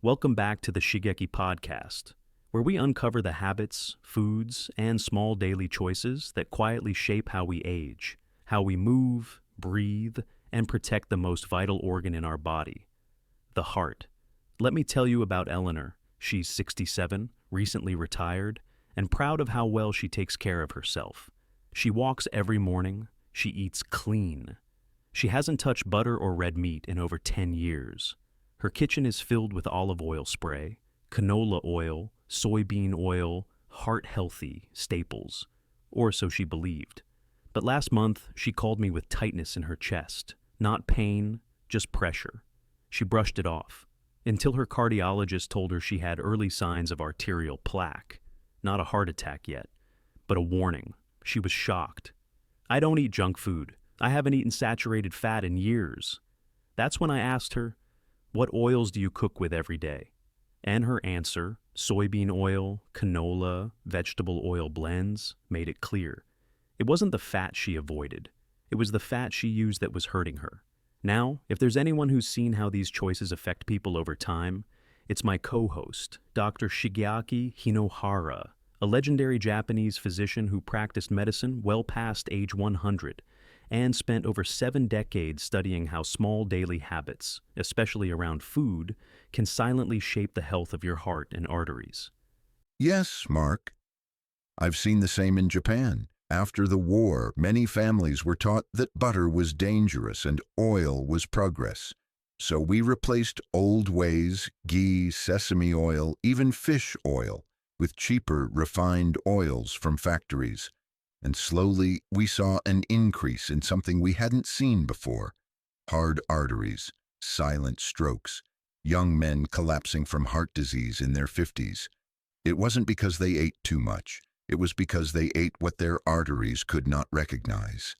Welcome back to the Shigeaki Podcast, where we uncover the habits, foods, and small daily choices that quietly shape how we age, how we move, breathe, and protect the most vital organ in our body, the heart. Let me tell you about Eleanor. She's 67, recently retired, and proud of how well she takes care of herself. She walks every morning. She eats clean. She hasn't touched butter or red meat in over 10 years. Her kitchen is filled with olive oil spray, canola oil, soybean oil, heart-healthy staples, or so she believed. But last month, she called me with tightness in her chest. Not pain, just pressure. She brushed it off, until her cardiologist told her she had early signs of arterial plaque. Not a heart attack yet, but a warning. She was shocked. I don't eat junk food. I haven't eaten saturated fat in years. That's when I asked her, what oils do you cook with every day? And her answer, soybean oil, canola, vegetable oil blends, made it clear. It wasn't the fat she avoided. It was the fat she used that was hurting her. Now, if there's anyone who's seen how these choices affect people over time, it's my co-host, Dr. Shigeaki Hinohara, a legendary Japanese physician who practiced medicine well past age 100 and spent over 7 decades studying how small daily habits, especially around food, can silently shape the health of your heart and arteries. Yes, Mark. I've seen the same in Japan. After the war, many families were taught that butter was dangerous and oil was progress. So we replaced old ways, ghee, sesame oil, even fish oil, with cheaper, refined oils from factories. And slowly, we saw an increase in something we hadn't seen before: hard arteries, silent strokes, young men collapsing from heart disease in their 50s. It wasn't because they ate too much. It was because they ate what their arteries could not recognize.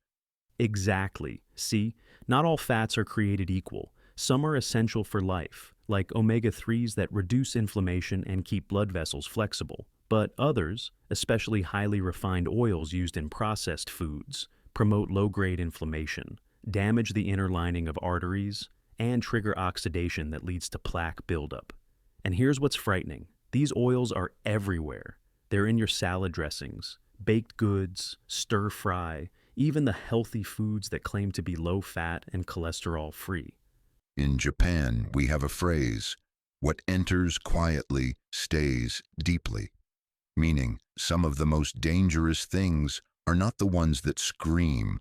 Exactly. See, not all fats are created equal. Some are essential for life, like omega-3s that reduce inflammation and keep blood vessels flexible. But others, especially highly refined oils used in processed foods, promote low-grade inflammation, damage the inner lining of arteries, and trigger oxidation that leads to plaque buildup. And here's what's frightening. These oils are everywhere. They're in your salad dressings, baked goods, stir-fry, even the healthy foods that claim to be low-fat and cholesterol-free. In Japan, we have a phrase, "What enters quietly stays deeply," meaning some of the most dangerous things are not the ones that scream,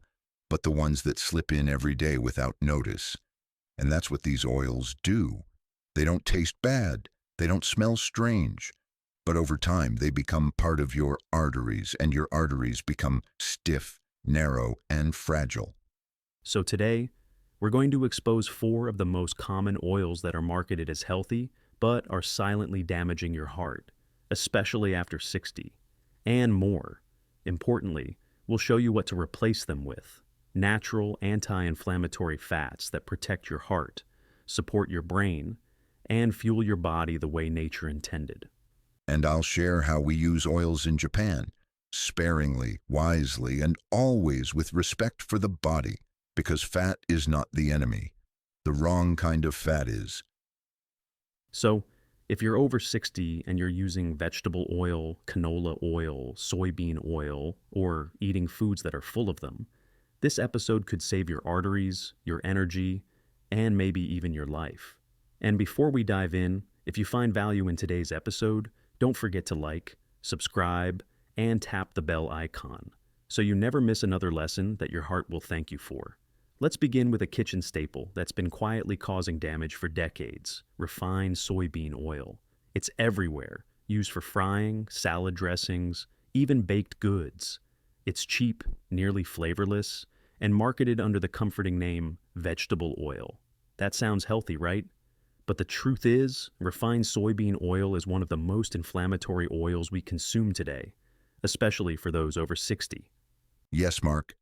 but the ones that slip in every day without notice. And that's what these oils do. They don't taste bad, they don't smell strange, but over time they become part of your arteries, and your arteries become stiff, narrow, and fragile. So today, we're going to expose 4 of the most common oils that are marketed as healthy, but are silently damaging your heart, especially after 60, and more. Importantly, we'll show you what to replace them with: natural anti-inflammatory fats that protect your heart, support your brain, and fuel your body the way nature intended. And I'll share how we use oils in Japan, sparingly, wisely, and always with respect for the body, because fat is not the enemy. The wrong kind of fat is. So, if you're over 60 and you're using vegetable oil, canola oil, soybean oil, or eating foods that are full of them, this episode could save your arteries, your energy, and maybe even your life. And before we dive in, if you find value in today's episode, don't forget to like, subscribe, and tap the bell icon so you never miss another lesson that your heart will thank you for. Let's begin with a kitchen staple that's been quietly causing damage for decades: refined soybean oil. It's everywhere, used for frying, salad dressings, even baked goods. It's cheap, nearly flavorless, and marketed under the comforting name vegetable oil. That sounds healthy, right? But the truth is, refined soybean oil is one of the most inflammatory oils we consume today, especially for those over 60. Yes, Mark.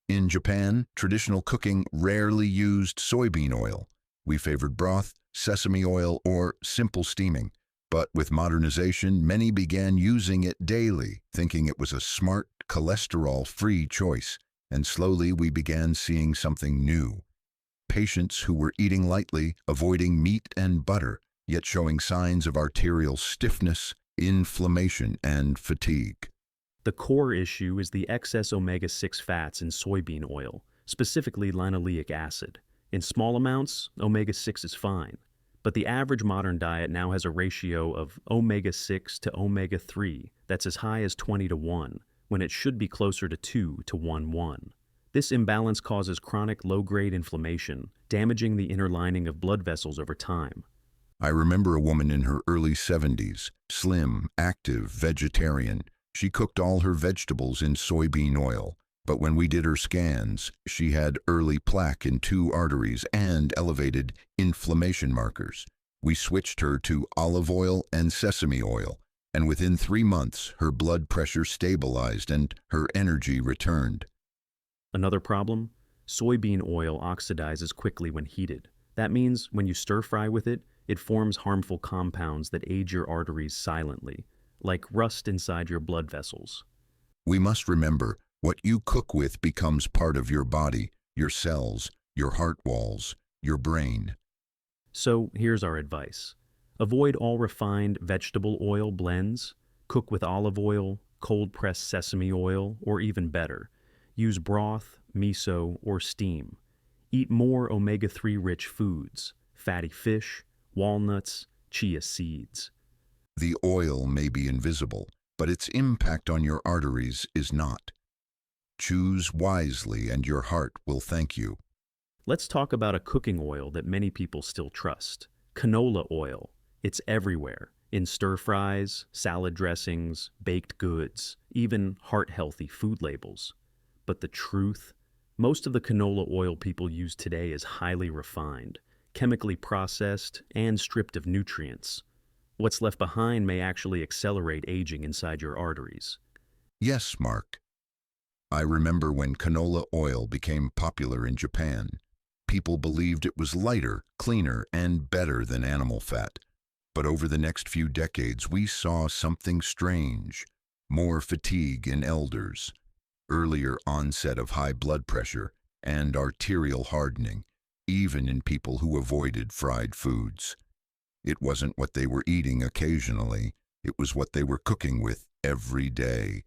In Japan, traditional cooking rarely used soybean oil. We favored broth, sesame oil, or simple steaming. But with modernization, many began using it daily, thinking it was a smart, cholesterol-free choice. And slowly we began seeing something new. Patients who were eating lightly, avoiding meat and butter, yet showing signs of arterial stiffness, inflammation, and fatigue. The core issue is the excess omega-6 fats in soybean oil, specifically linoleic acid. In small amounts, omega-6 is fine, but the average modern diet now has a ratio of omega-6 to omega-3 that's as high as 20 to 1, when it should be closer to 2 to 1:1. This imbalance causes chronic low-grade inflammation, damaging the inner lining of blood vessels over time. I remember a woman in her early 70s, slim, active, vegetarian. She cooked all her vegetables in soybean oil, but when we did her scans, she had early plaque in 2 arteries and elevated inflammation markers. We switched her to olive oil and sesame oil, and within 3 months, her blood pressure stabilized and her energy returned. Another problem? Soybean oil oxidizes quickly when heated. That means when you stir-fry with it, it forms harmful compounds that age your arteries silently, like rust inside your blood vessels. We must remember, what you cook with becomes part of your body, your cells, your heart walls, your brain. So here's our advice. Avoid all refined vegetable oil blends. Cook with olive oil, cold-pressed sesame oil, or even better, use broth, miso, or steam. Eat more omega-3 rich foods, fatty fish, walnuts, chia seeds. The oil may be invisible, but its impact on your arteries is not. Choose wisely and your heart will thank you. Let's talk about a cooking oil that many people still trust. Canola oil. It's everywhere, in stir-fries, salad dressings, baked goods, even heart-healthy food labels. But the truth? Most of the canola oil people use today is highly refined, chemically processed, and stripped of nutrients. What's left behind may actually accelerate aging inside your arteries. Yes, Mark. I remember when canola oil became popular in Japan. People believed it was lighter, cleaner, and better than animal fat. But over the next few decades, we saw something strange. More fatigue in elders, earlier onset of high blood pressure, and arterial hardening, even in people who avoided fried foods. It wasn't what they were eating occasionally, it was what they were cooking with every day.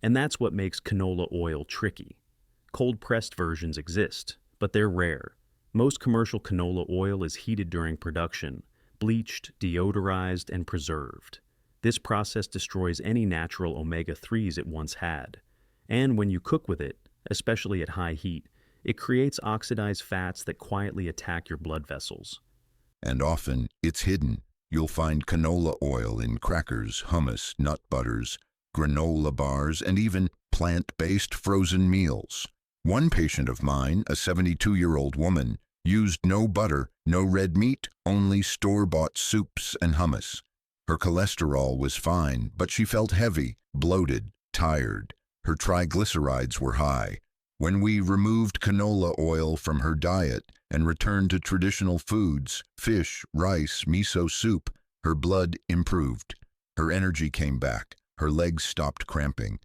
And that's what makes canola oil tricky. Cold-pressed versions exist, but they're rare. Most commercial canola oil is heated during production, bleached, deodorized, and preserved. This process destroys any natural omega-3s it once had. And when you cook with it, especially at high heat, it creates oxidized fats that quietly attack your blood vessels. And often, it's hidden. You'll find canola oil in crackers, hummus, nut butters, granola bars, and even plant-based frozen meals. One patient of mine, a 72-year-old woman, used no butter, no red meat, only store-bought soups and hummus. Her cholesterol was fine, but she felt heavy, bloated, tired. Her triglycerides were high. When we removed canola oil from her diet and returned to traditional foods, fish, rice, miso soup, her blood improved. Her energy came back. Her legs stopped cramping.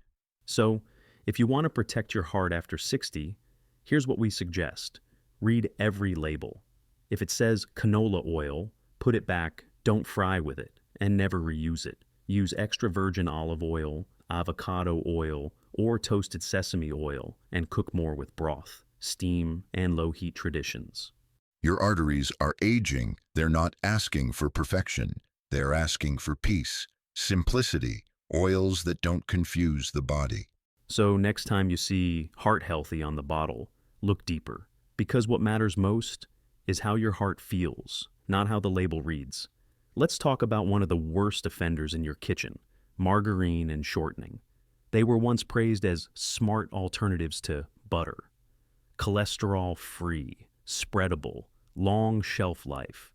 So, if you want to protect your heart after 60, here's what we suggest. Read every label. If it says canola oil, put it back, don't fry with it, and never reuse it. Use extra virgin olive oil, avocado oil, or toasted sesame oil, and cook more with broth, steam, and low-heat traditions. Your arteries are aging. They're not asking for perfection. They're asking for peace, simplicity, oils that don't confuse the body. So next time you see heart healthy on the bottle, look deeper. Because what matters most is how your heart feels, not how the label reads. Let's talk about one of the worst offenders in your kitchen, margarine and shortening. They were once praised as smart alternatives to butter. Cholesterol-free, spreadable, long shelf life.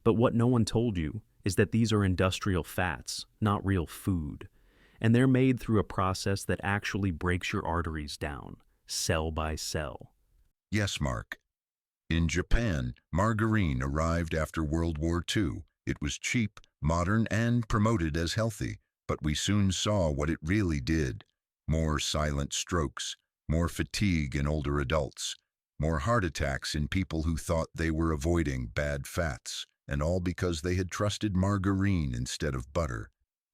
But what no one told you is that these are industrial fats, not real food. And they're made through a process that actually breaks your arteries down, cell by cell. Yes, Mark. In Japan, margarine arrived after World War II. It was cheap, modern, and promoted as healthy. But we soon saw what it really did. More silent strokes, more fatigue in older adults, more heart attacks in people who thought they were avoiding bad fats. and all because they had trusted margarine instead of butter.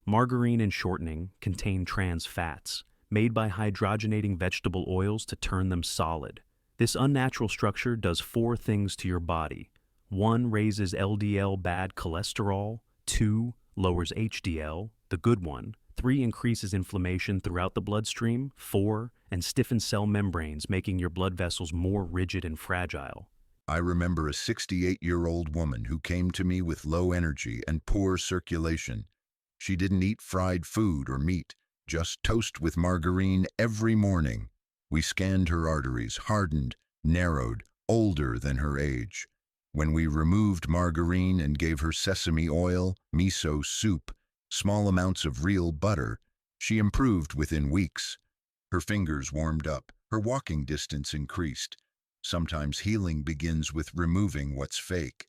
Margarine and shortening contain trans fats, made by hydrogenating vegetable oils to turn them solid. This unnatural structure does 4 things to your body. 1, raises LDL bad cholesterol. 2, lowers HDL, the good one. 3, increases inflammation throughout the bloodstream. 4, and stiffens cell membranes, making your blood vessels more rigid and fragile. I remember a 68-year-old woman who came to me with low energy and poor circulation. She didn't eat fried food or meat, just toast with margarine every morning. We scanned her arteries, hardened, narrowed, older than her age. When we removed margarine and gave her sesame oil, miso soup, small amounts of real butter, she improved within weeks. Her fingers warmed up, her walking distance increased. Sometimes healing begins with removing what's fake.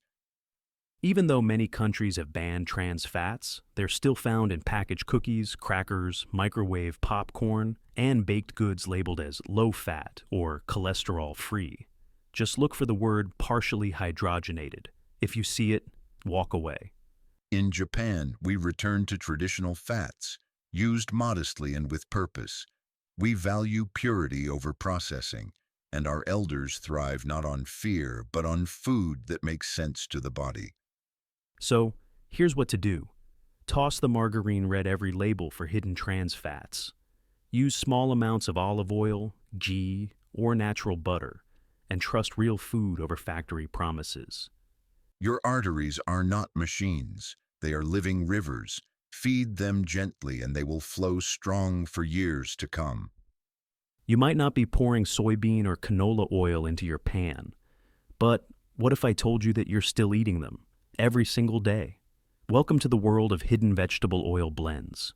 Even though many countries have banned trans fats, they're still found in packaged cookies, crackers, microwave popcorn, and baked goods labeled as low-fat or cholesterol-free. Just look for the word partially hydrogenated. If you see it, walk away. In Japan, we returned to traditional fats, used modestly and with purpose. We value purity over processing, and our elders thrive not on fear, but on food that makes sense to the body. So, here's what to do. Toss the margarine read every label for hidden trans fats. Use small amounts of olive oil, ghee, or natural butter, and trust real food over factory promises. Your arteries are not machines. They are living rivers. Feed them gently and they will flow strong for years to come. You might not be pouring soybean or canola oil into your pan, but what if I told you that you're still eating them every single day? Welcome to the world of hidden vegetable oil blends.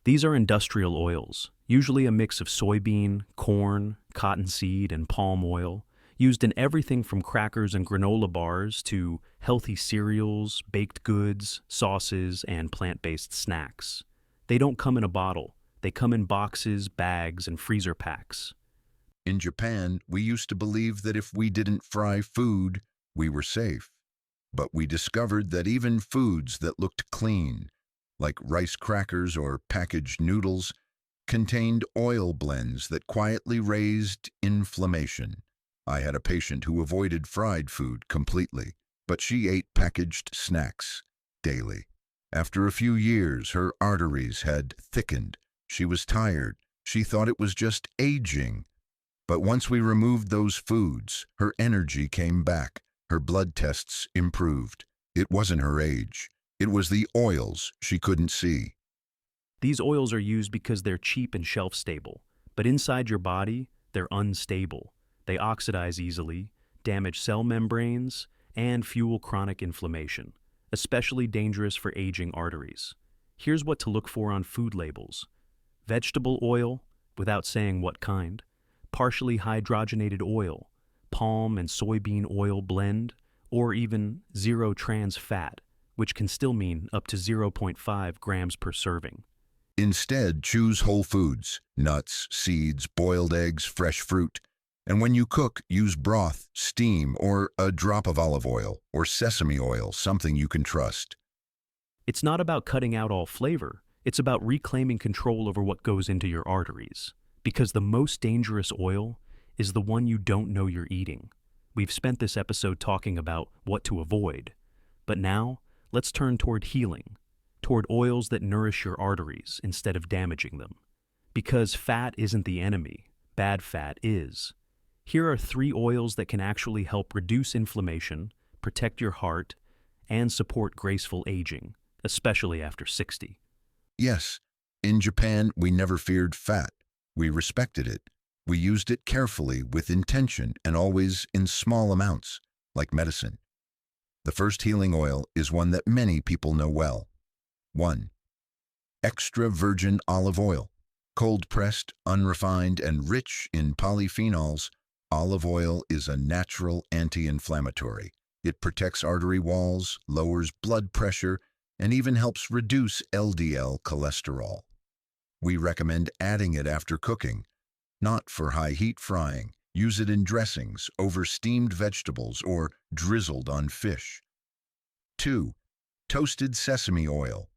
These are industrial oils, usually a mix of soybean, corn, cottonseed, and palm oil, used in everything from crackers and granola bars to healthy cereals, baked goods, sauces, and plant-based snacks. They don't come in a bottle. They come in boxes, bags, and freezer packs. In Japan, we used to believe that if we didn't fry food, we were safe. But we discovered that even foods that looked clean, like rice crackers or packaged noodles, contained oil blends that quietly raised inflammation. I had a patient who avoided fried food completely, but she ate packaged snacks daily. After a few years, her arteries had thickened. She was tired. She thought it was just aging. But once we removed those foods, her energy came back. Her blood tests improved. It wasn't her age. It was the oils she couldn't see. These oils are used because they're cheap and shelf-stable, but inside your body, they're unstable. They oxidize easily, damage cell membranes, and fuel chronic inflammation, especially dangerous for aging arteries. Here's what to look for on food labels. Vegetable oil, without saying what kind. Partially hydrogenated oil, palm and soybean oil blend, or even zero trans fat, which can still mean up to 0.5 grams per serving. Instead, choose whole foods, nuts, seeds, boiled eggs, fresh fruit. And when you cook, use broth, steam, or a drop of olive oil or sesame oil, something you can trust. It's not about cutting out all flavor. It's about reclaiming control over what goes into your arteries. Because the most dangerous oil is the one you don't know you're eating. We've spent this episode talking about what to avoid. But now, let's turn toward healing, toward oils that nourish your arteries instead of damaging them. Because fat isn't the enemy, bad fat is. Here are 3 oils that can actually help reduce inflammation, protect your heart, and support graceful aging, especially after 60. Yes, in Japan, we never feared fat. We respected it. We used it carefully with intention and always in small amounts, like medicine. The first healing oil is one that many people know well. 1. Extra virgin olive oil. Cold-pressed, unrefined, and rich in polyphenols, olive oil is a natural anti-inflammatory. It protects artery walls, lowers blood pressure, and even helps reduce LDL cholesterol. We recommend adding it after cooking, not for high-heat frying. Use it in dressings, over steamed vegetables, or drizzled on fish. 2. Toasted sesame oil.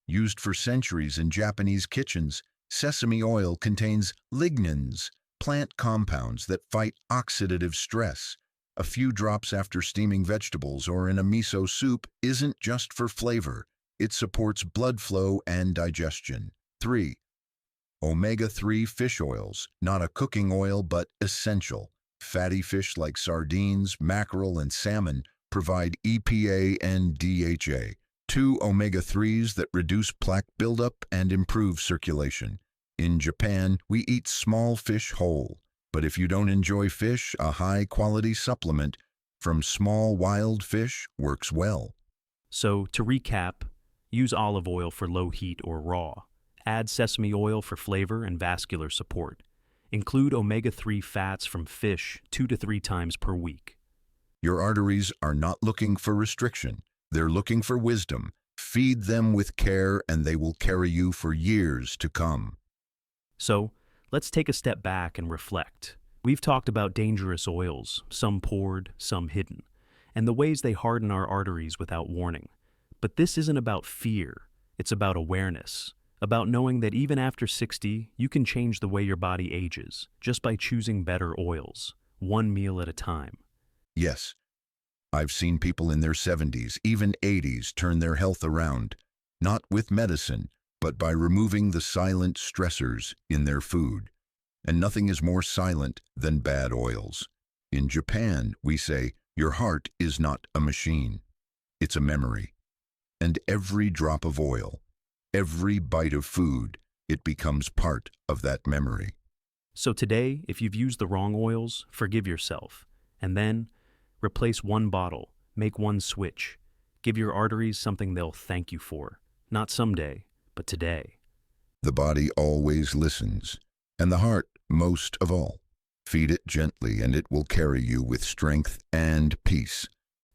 Used for centuries in Japanese kitchens, sesame oil contains lignans, plant compounds that fight oxidative stress. A few drops after steaming vegetables or in a miso soup isn't just for flavor. It supports blood flow and digestion. 3. Omega-3 fish oils, not a cooking oil but essential. Fatty fish like sardines, mackerel, and salmon provide EPA and DHA, two omega-3s that reduce plaque buildup and improve circulation. In Japan, we eat small fish whole, but if you don't enjoy fish, a high-quality supplement from small wild fish works well. So, to recap, use olive oil for low heat or raw. Add sesame oil for flavor and vascular support. Include omega-3 fats from fish 2 to 3 times per week. Your arteries are not looking for restriction. They're looking for wisdom. Feed them with care and they will carry you for years to come. So, let's take a step back and reflect. We've talked about dangerous oils, some poured, some hidden, and the ways they harden our arteries without warning. But this isn't about fear. It's about awareness. About knowing that even after 60, you can change the way your body ages, just by choosing better oils, one meal at a time. Yes, I've seen people in their 70s, even 80s, turn their health around, not with medicine, but by removing the silent stressors in their food. And nothing is more silent than bad oils. In Japan, we say, your heart is not a machine. It's a memory. And every drop of oil, every bite of food, it becomes part of that memory. So today, if you've used the wrong oils, forgive yourself. And then, replace one bottle, make one switch. Give your arteries something they'll thank you for. Not someday, but today. The body always listens, and the heart most of all. Feed it gently, and it will carry you with strength and peace.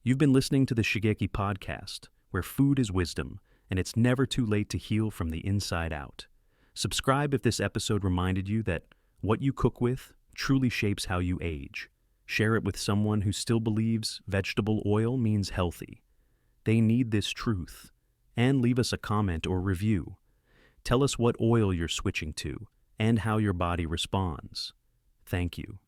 You've been listening to the Shigeaki Podcast, where food is wisdom, and it's never too late to heal from the inside out. Subscribe if this episode reminded you that what you cook with truly shapes how you age. Share it with someone who still believes vegetable oil means healthy. They need this truth. And leave us a comment or review. Tell us what oil you're switching to and how your body responds. Thank you.